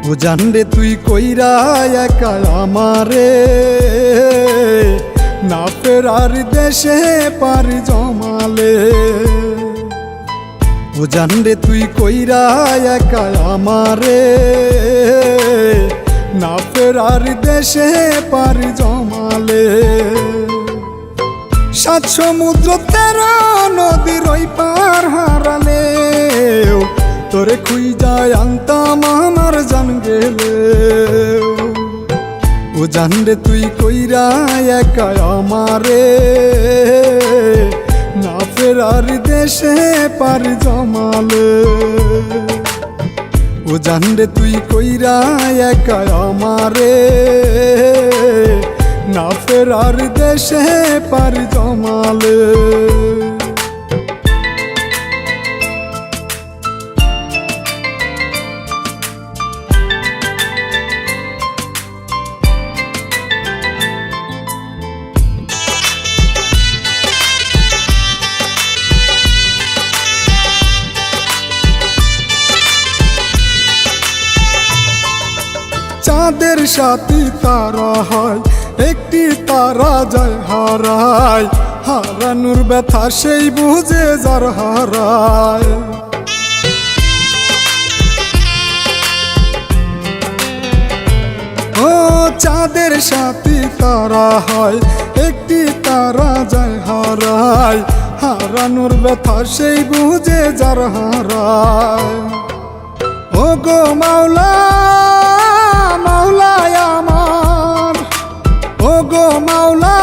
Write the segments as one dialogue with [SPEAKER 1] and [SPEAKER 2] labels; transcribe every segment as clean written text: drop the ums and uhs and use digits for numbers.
[SPEAKER 1] বুঝান রে তুই কইরা একা আমারে, না ফেরার দেশে পারি জমালে। বুঝান রে তুই কইরা একা আমারে, না ফেরার দেশে পারি জমালে। সাত সমুদ্র 13 নদীর ওই পার হারালে, তোরে খুঁজা আনতাম আমার জান গেলে। ও জান রে তুই কইরা একা আমারে, না ফেরার দেশে পারি জমালে। ও জান রে তুই কইরা একা আমারে, না ফেরার দেশে পারি জমালে। চাঁদের সাথী তারা হয়, একটি তারা যায় হারায়। হারানোর ব্যথা সেই বুঝে যার হারায়। ও চাঁদের সাথী তারা হয়, একটি তারা যায় হারায়। হারানোর ব্যথা সেই বুঝে যার হারায়। ও গো মাওলা মাওলায় আমার, ও গো মাওলা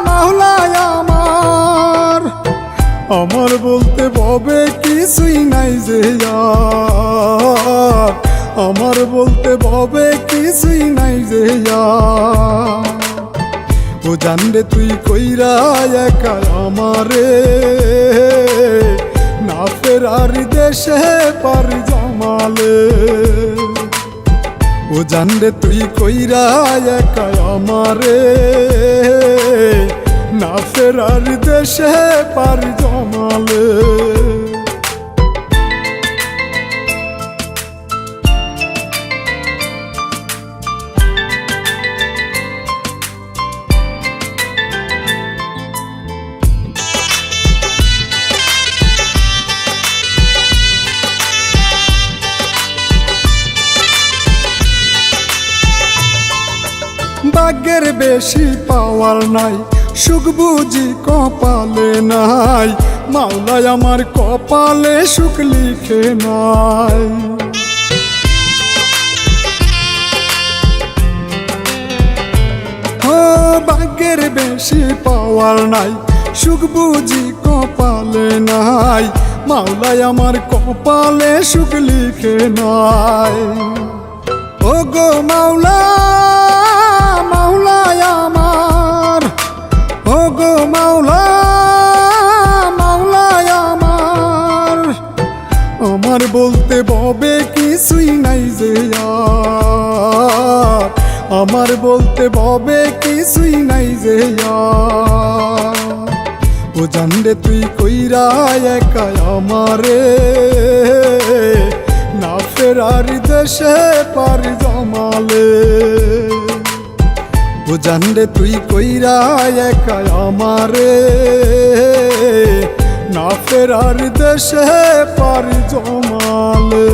[SPEAKER 1] মাওলায় আমার। আমার বলতে ভবে কিছুই নাই যে আর, আমার বলতে ভবে কিছুই নাই যে আর। ও জান রে তুই কইরা একা আমারে, না ফেরার দেশে পারি জমালে। ও জান রে তুই কইরা একা আমারে, না ফেরার দেশে পারি জমালে। ভাগ্যের বেশি পাওয়ার নাই, সুখ বুঝি কপালে নাই। মাওলায় আমার কপালে সুখ লিখে নাই। ও ভাগ্যের বেশি পাওয়ার নাই, সুখ বুঝি কপালে নাই। মাওলায় আমার কপালে সুখ লিখে নাই। ও গো মাওলা মাওলায় আমার, ও গো মাওলা মাওলায় আমার। আমার বলতে ভবে কিছুই নাই যে আর, আমার বলতে ভবে কিছুই নাই যে আর। ও জান রে তুই কইরা একা আমারে, না ফেরার দেশে পারি জমালে। ও জান রে তুই কইরা একা আমারে, না ফেরার দেশে পারি জমালে।